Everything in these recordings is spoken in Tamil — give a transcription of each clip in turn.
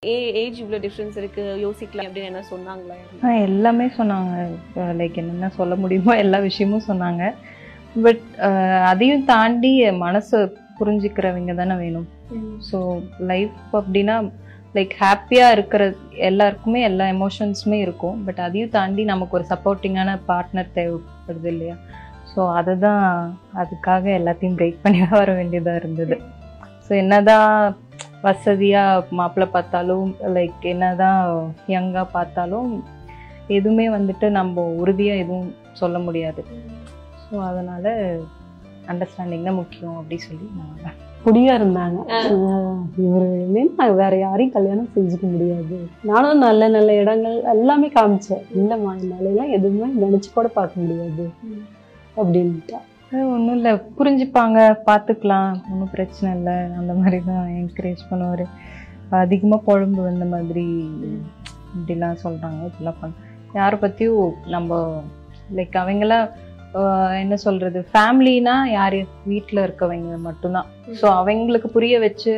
ஏஜ் இவ்வளோ டிஃப்ரென்ஸ் இருக்கு யோசிக்கலாம் அப்படின்னு என்ன சொன்னாங்களா? எல்லாமே சொன்னாங்க. லைக் என்னென்ன சொல்ல முடியுமோ எல்லா விஷயமும் சொன்னாங்க. பட் அதையும் தாண்டி மனசை புரிஞ்சுக்கிறவங்க தானே வேணும். ஸோ லைஃப் அப்படின்னா லைக் ஹாப்பியாக இருக்கிற எல்லாருக்குமே எல்லா எமோஷன்ஸுமே இருக்கும். பட் அதையும் தாண்டி நமக்கு ஒரு சப்போர்ட்டிங்கான பார்ட்னர் தேவைப்படுது இல்லையா? ஸோ அதுக்காக எல்லாத்தையும் பிரேக் பண்ணி வர வேண்டியதாக இருந்தது. ஸோ என்னதான் வசதியாக மாப்பிள்ளை பார்த்தாலும் லைக் என்னதான் யங்காக பார்த்தாலும் எதுவுமே வந்துட்டு நம்ம உறுதியாக எதுவும் சொல்ல முடியாது. ஸோ அதனால் அண்டர்ஸ்டாண்டிங் தான் முக்கியம் அப்படி சொல்லி நான் குடியா இருந்தாங்க. இவருமே நான் வேற யாரையும் கல்யாணம் செஞ்சுக்க முடியாது. நானும் நல்ல நல்ல இடங்கள் எல்லாமே காமிச்சேன். இல்லைம்மா என்னாலாம் எதுவுமே நினச்சி கூட பார்க்க முடியாது அப்படின்ட்டா. ஒன்றும் இல்லை, புரிஞ்சுப்பாங்க, பார்த்துக்கலாம், ஒன்றும் பிரச்சனை இல்லை அந்த மாதிரி தான் என்கரேஜ் பண்ணுவார். அதிகமாக குழம்பு வந்த மாதிரி இப்படிலாம் சொல்கிறாங்க, இப்படிலாம் யாரை பற்றியும் நம்ம லைக் அவங்களாம் என்ன சொல்கிறது, ஃபேமிலினா யார் வீட்டில் இருக்கவங்க மட்டும்தான். ஸோ அவங்களுக்கு புரிய வச்சு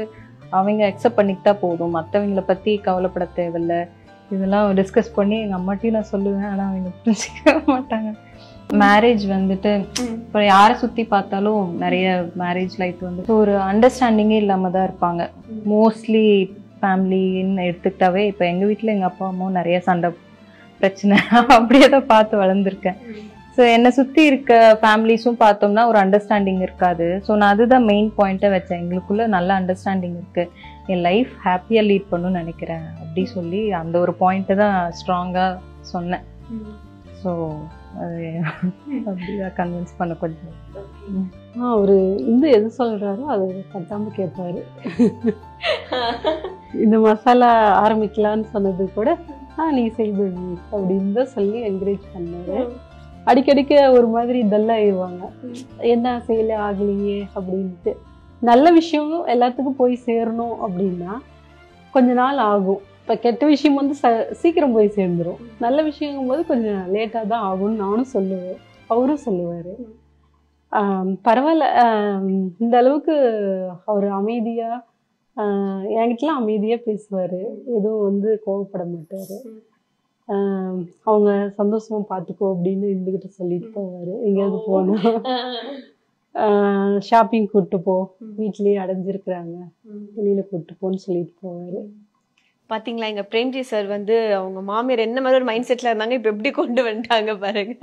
அவங்க அக்செப்ட் பண்ணிக்கிட்டா போதும், மற்றவங்கள பற்றி கவலைப்பட தேவையில்லை. இதெல்லாம் டிஸ்கஸ் பண்ணி எங்கள் அம்மாட்டையும் நான் சொல்லுவேன், ஆனால் அவங்க புரிஞ்சிக்க மாட்டாங்க. மேரேஜ் வந்துட்டு இப்போ யாரை சுற்றி பார்த்தாலும் நிறைய மேரேஜ் லைஃப் வந்து ஒரு அண்டர்ஸ்டாண்டிங்கே இல்லாமல் தான் இருப்பாங்க. மோஸ்ட்லி ஃபேமிலின்னு எடுத்துக்கிட்டாவே இப்போ எங்கள் வீட்டில் எங்கள் அப்பா அம்மாவும் நிறைய சண்டை பிரச்சனை அப்படியே தான் பார்த்து வளர்ந்துருக்கேன். ஸோ என்னை சுற்றி இருக்க ஃபேமிலிஸும் பார்த்தோம்னா ஒரு அண்டர்ஸ்டாண்டிங் இருக்காது. ஸோ நான் அதுதான் மெயின் பாயிண்ட்டை வச்சேன். எங்களுக்குள்ள நல்ல அண்டர்ஸ்டாண்டிங் இருக்குது, என் லைஃப் ஹாப்பியாக லீட் பண்ணணும்னு நினைக்கிறேன் அப்படி சொல்லி அந்த ஒரு பாயிண்ட்டை தான் ஸ்ட்ராங்காக சொன்னேன். ஸோ அது அப்படிதான் கன்வின்ஸ் பண்ண கொஞ்சம். அவரு இன்னும் எது சொல்றாரோ அது கட்டாம கேட்பாரு. இந்த மசாலா ஆரம்பிக்கலான்னு சொன்னது கூட நீ செய்து அப்படின்னு தான் சொல்லி என்கரேஜ் பண்ணாரு. அடிக்கடிக்க ஒரு மாதிரி டல்லாகிடுவாங்க, என்ன செய்யல ஆகலையே அப்படின்ட்டு. நல்ல விஷயம் எல்லாத்துக்கும் போய் சேரணும் அப்படின்னா கொஞ்ச நாள் ஆகும். இப்போ கெட்ட விஷயம் வந்து சீக்கிரம் போய் சேர்ந்துடும். நல்ல விஷயங்கும் போது கொஞ்சம் லேட்டாக தான் ஆகும்னு நானும் சொல்லுவேன், அவரும் சொல்லுவார். பரவாயில்ல, இந்த அளவுக்கு அவர் அமைதியாக என்கிட்டலாம் அமைதியாக பேசுவார், எதுவும் வந்து கோவப்பட மாட்டார். அவங்க சந்தோஷமா பார்த்துக்கோ அப்படின்னு இருந்துக்கிட்ட சொல்லிட்டு போவார். எங்கேயாவது போனால் ஷாப்பிங் கூப்பிட்டு போ, வீட்லேயே அடைஞ்சிருக்கிறாங்க, வெளியில் கூப்பிட்டு போன்னு சொல்லிட்டு போவார். பாத்தீங்களா, எங்க பிரேம்ஜி சார் வந்து அவங்க மாமியார் என்ன மாதிரி ஒரு மைண்ட் செட்ல இருந்தாங்க, இப்ப எப்படி கொண்டு வந்துட்டாங்க பாருங்க.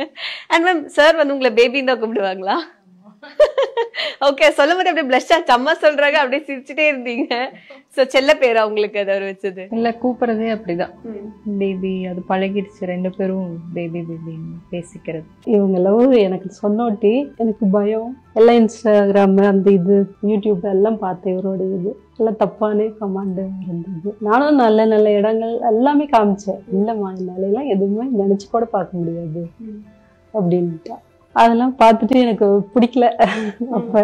அண்ட் மேம் சார் வந்து உங்களை பேபின்னு தான் கூப்பிடுவாங்களா? ஓகே, சொல்லும் போது அப்படியே பிளஷ் ஆச்சு, அம்மா சொல்றாங்க அப்படியே சிரிச்சுட்டே இருந்தீங்க. ஸோ செல்ல பேரா உங்களுக்கு அது அவர் வச்சது? இல்லை, கூப்பிட்றதே அப்படிதான், பேபி. அது பழகிடுச்சு, ரெண்டு பேரும் பேபி பேபின்னு பேசிக்கிறது. இவங்க லவ் எனக்கு சொன்னோட்டி எனக்கு பயம். எல்லாம் இன்ஸ்டாகிராம் அந்த இது யூடியூப் எல்லாம் பார்த்தேன். இவரோட இது எல்லாம் தப்பானே கமாண்டு இருந்தது. நானும் நல்ல நல்ல இடங்கள் எல்லாமே காமிச்சேன். இல்லைம்மா என்னாலாம் எதுவுமே நினச்சி கூட பார்க்க முடியாது அப்படின்ட்டா. அதெல்லாம் பார்த்துட்டு எனக்கு பிடிக்கல. அப்போ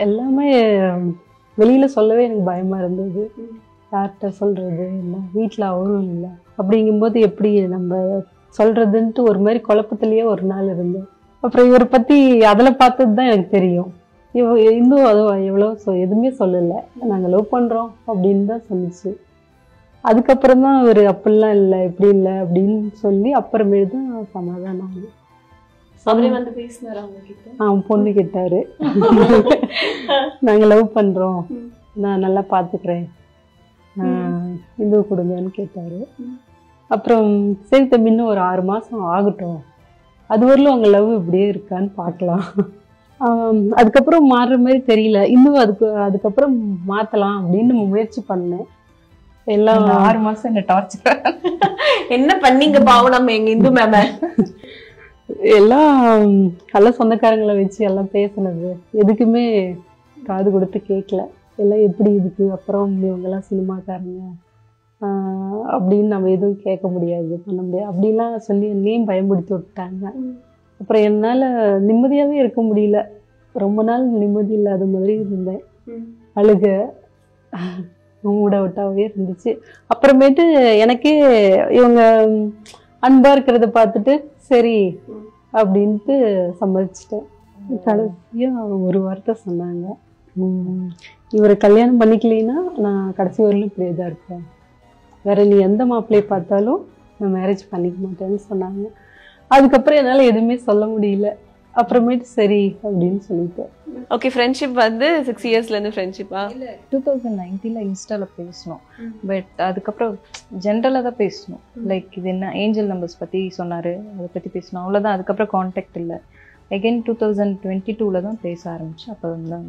எல்லாமே வெளியில் சொல்லவே எனக்கு பயமாக இருந்தது. யார்கிட்ட சொல்கிறது, இல்லை வீட்டில் அவரும் இல்லை அப்படிங்கும்போது எப்படி நம்ம சொல்கிறதுன்ட்டு ஒரு மாதிரி குழப்பத்திலேயே ஒரு நாள் இருந்தேன். அப்புறம் இவரை பற்றி அதில் பார்த்தது தான் எனக்கு தெரியும். இன்னும் அதுவும் எவ்வளோ எதுவுமே சொல்லலை, நாங்கள் லவ் பண்ணுறோம் அப்படின்னு தான் சொன்னிச்சு. அதுக்கப்புறம் தான் இவர் அப்படிலாம் இல்லை இப்படி இல்லை அப்படின்னு சொல்லி அப்புறமே தான் சமாதானம் ஆகும். வந்து பேசினாரு அவங்க கிட்ட, பொண்ணு கிட்டாரு, நாங்க லவ் பண்றோம், நான் நல்லா பாத்துக்கிறேன், இது கொடுங்கன்னு கேட்டாரு. அப்புறம் சரி தம்பி, இன்னும் ஒரு 6 மாசம் ஆகட்டும், அது வரலும் உங்க லவ் இப்படியே இருக்கான்னு பார்க்கலாம். அதுக்கப்புறம் மாறுற மாதிரி தெரியல, இன்னும் அதுக்கப்புறம் மாத்தலாம் அப்படின்னு முயற்சி பண்ணேன். எல்லாம் 6 மாசம் என்ன டார்ச்சர் என்ன பண்ணீங்க பாவம் நம்ம எங்க இந்து மேம. எல்லாம் சொந்தக்காரங்களை வச்சு எல்லாம் பேசினது எதுக்குமே காது கொடுத்து கேட்கல. எல்லாம் எப்படி இதுக்கு அப்புறம் இவங்கெல்லாம் சினிமாக்காரங்க அப்படின்னு நம்ம எதுவும் கேட்க முடியாது, பண்ண முடியாது அப்படிலாம் சொல்லி என்னையும் பயன்படுத்தி விட்டாங்க. அப்புறம் என்னால் நிம்மதியாகவே இருக்க முடியல. ரொம்ப நாள் நிம்மதி இல்லாத மாதிரி இருந்தேன். அழுக மூட விட்டாவே இருந்துச்சு. அப்புறமேட்டு எனக்கே இவங்க அன்பா இருக்கிறத பார்த்துட்டு சரி அப்படின்ட்டு சம்மதிச்சிட்டேன். கடைசியா ஒரு வார்த்தை சொன்னாங்க, இவரை கல்யாணம் பண்ணிக்கலைன்னா நான் கடைசி வரலும் இப்படியே தான் இருப்பேன் வேற நீ எந்த மாப்பிள்ளையை பார்த்தாலும் நான் மேரேஜ் பண்ணிக்க மாட்டேன்னு சொன்னாங்க. அதுக்கப்புறம் என்னால் எதுவுமே சொல்ல முடியல. அப்புறமேட்டு சரி அப்படின்னு சொல்லிட்டு. ஓகே, ஃப்ரெண்ட்ஷிப் வந்து 6 இயர்ஸ்லேருந்து ஃப்ரெண்ட்ஷிப்பா? 2019 இன்ஸ்டாவில் பேசணும். பட் அதுக்கப்புறம் ஜென்ரலாக தான் பேசணும். லைக் இது என்ன ஏஞ்சல் நம்பர்ஸ் பற்றி சொன்னார், அதை பற்றி பேசணும், அவ்வளோதான். அதுக்கப்புறம் கான்டாக்ட் இல்லை. அகெயின் 2022 தான் பேச ஆரம்பிச்சு. அப்போ வந்து தான்